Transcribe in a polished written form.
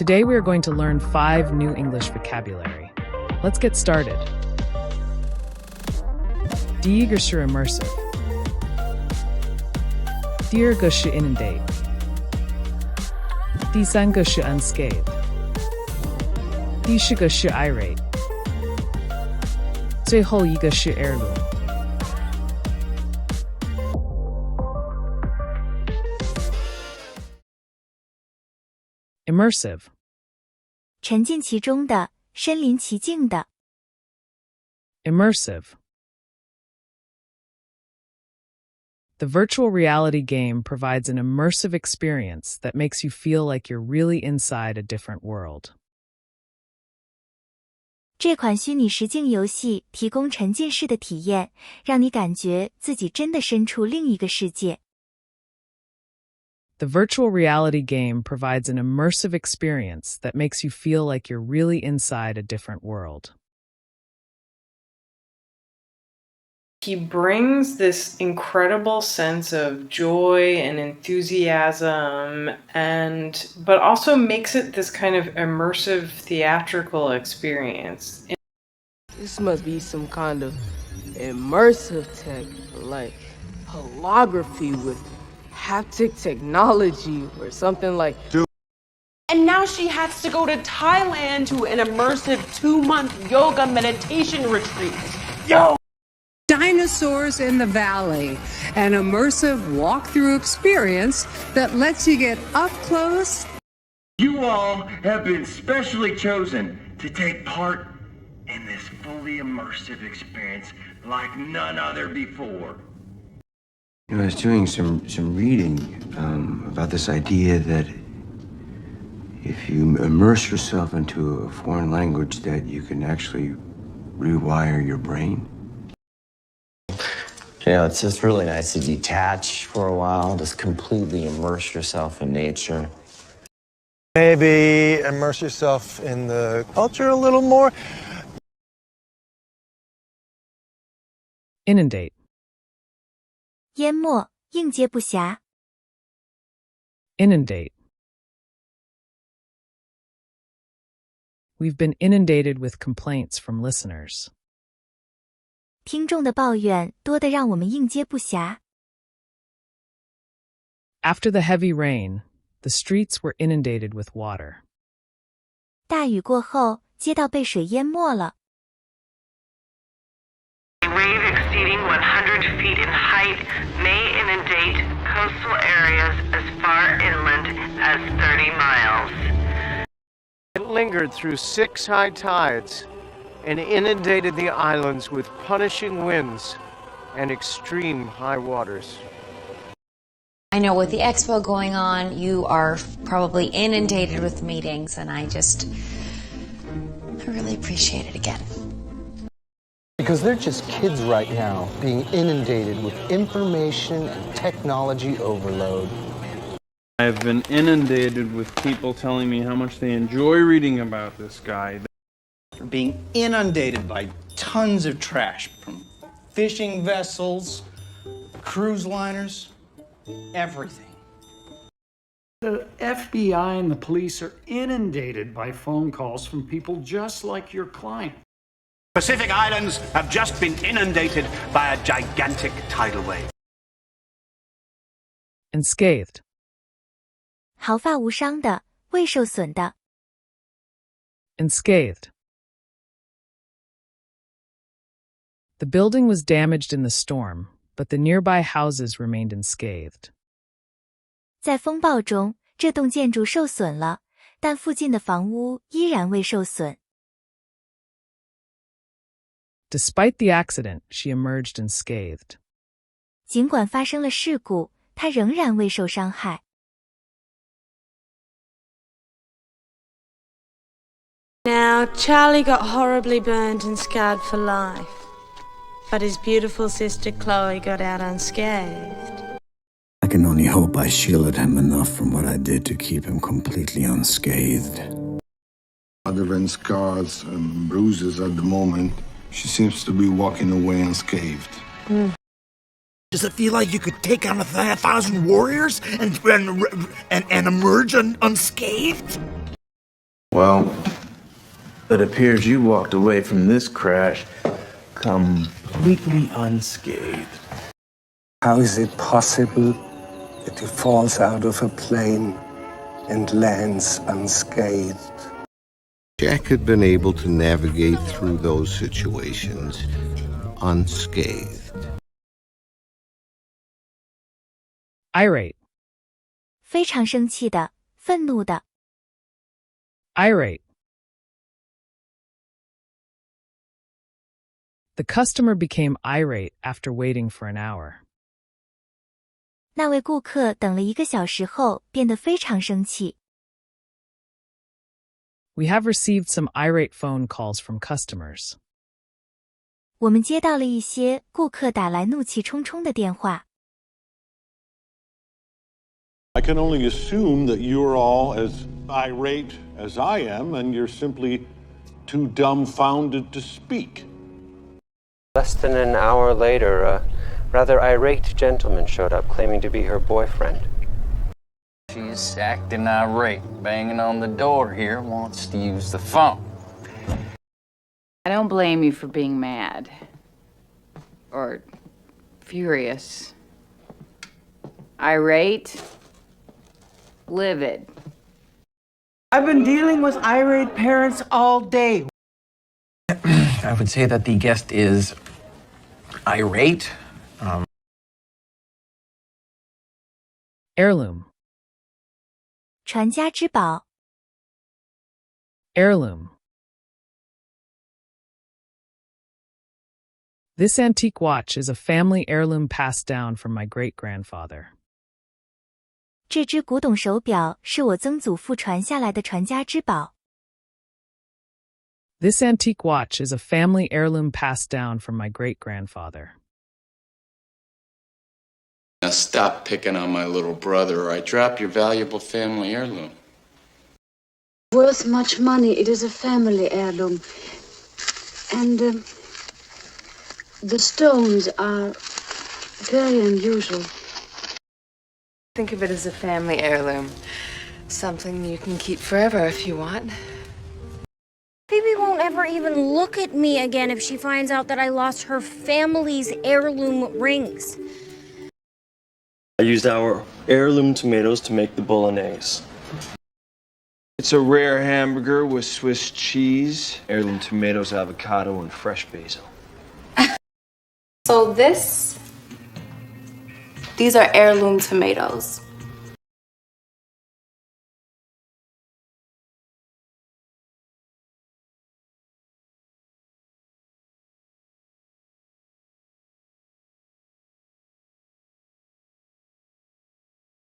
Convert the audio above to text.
Today we are going to learn 5 new English vocabulary. Let's get started. 第一个是 immersive. 第二个是 Inundate. 第三个是 unscathed. 第四个是 Irate. 最后一个是 Heirloom. Immersive. 沉浸其中的，身临其境的。Immersive. The virtual reality game provides an immersive experience that makes you feel like you're really inside a different world. 这款虚拟实境游戏提供沉浸式的体验，让你感觉自己真的身处另一个世界。The virtual reality game provides an immersive experience that makes you feel like you're really inside a different world. He brings this incredible sense of joy and enthusiasm but also makes it this kind of immersive theatrical experience. This must be some kind of immersive tech, like holography with haptic technology or something like. And now she has to go to Thailand to an immersive 2-month yoga meditation retreat. Yo! Dinosaurs in the Valley, an immersive walkthrough experience that lets you get up close. You all have been specially chosen to take part in this fully immersive experience like none other before. I was doing some reading about this idea that if you immerse yourself into a foreign language, that you can actually rewire your brain. Yeah, it's just really nice to detach for a while, just completely immerse yourself in nature. Maybe immerse yourself in the culture a little more. Inundate. 淹没，应接不暇。Inundate. We've been inundated with complaints from listeners. 听众的抱怨多得让我们应接不暇。After the heavy rain, the streets were inundated with water. 大雨过后，街道被水淹没了。A wave exceeding 100 feet in height may inundate coastal areas as far inland as 30 miles. It lingered through 6 high tides and inundated the islands with punishing winds and extreme high waters. I know with the expo going on, you are probably inundated with meetings, and I really appreciate it again. Because they're just kids right now, being inundated with information and technology overload. I've been inundated with people telling me how much they enjoy reading about this guy. We're being inundated by tons of trash from fishing vessels, cruise liners, everything. The FBI and the police are inundated by phone calls from people just like your client. Pacific Islands have just been inundated by a gigantic tidal wave. Unscathed. 毫发无伤的，未受损的。Unscathed. The building was damaged in the storm, but the nearby houses remained unscathed. 在风暴中，这栋建筑受损了，但附近的房屋依然未受损。Despite the accident, she emerged unscathed. 尽管发生了事故，她仍然未受伤害。Now, Charlie got horribly burnt and scarred for life, but his beautiful sister Chloe got out unscathed. I can only hope I shielded him enough from what I did to keep him completely unscathed. Other than scars and bruises at the moment, she seems to be walking away unscathed. Does it feel like you could take on 1,000 warriors and emerge unscathed? Well, it appears you walked away from this crash completely unscathed. How is it possible that he falls out of a plane and lands unscathed? Jack had been able to navigate through those situations unscathed. Irate. 非常生气的，愤怒的。Irate. The customer became irate after waiting for an hour. 那位顾客等了1个小时后变得非常生气。We have received some irate phone calls from customers. 我们接到了一些顾客打来怒气冲冲的电话。I can only assume that you're all as irate as I am, and you're simply too dumbfounded to speak. Less than an hour later, a rather irate gentleman showed up claiming to be her boyfriend. She's acting irate, banging on the door here, wants to use the phone. I don't blame you for being mad. Or furious. Irate. Livid. I've been dealing with irate parents all day. I would say that the guest is irate. Heirloom. 传家之宝。Heirloom. This antique watch is a family heirloom passed down from my great-grandfather. 这只古董手表是我曾祖父传下来的传家之宝。This antique watch is a family heirloom passed down from my great-grandfather. Now stop picking on my little brother, or I drop your valuable family heirloom. Worth much money. It is a family heirloom. And the stones are very unusual. Think of it as a family heirloom. Something you can keep forever if you want. Phoebe won't ever even look at me again if she finds out that I lost her family's heirloom rings. I used our heirloom tomatoes to make the bolognese. It's a rare hamburger with Swiss cheese, heirloom tomatoes, avocado, and fresh basil. So these are heirloom tomatoes.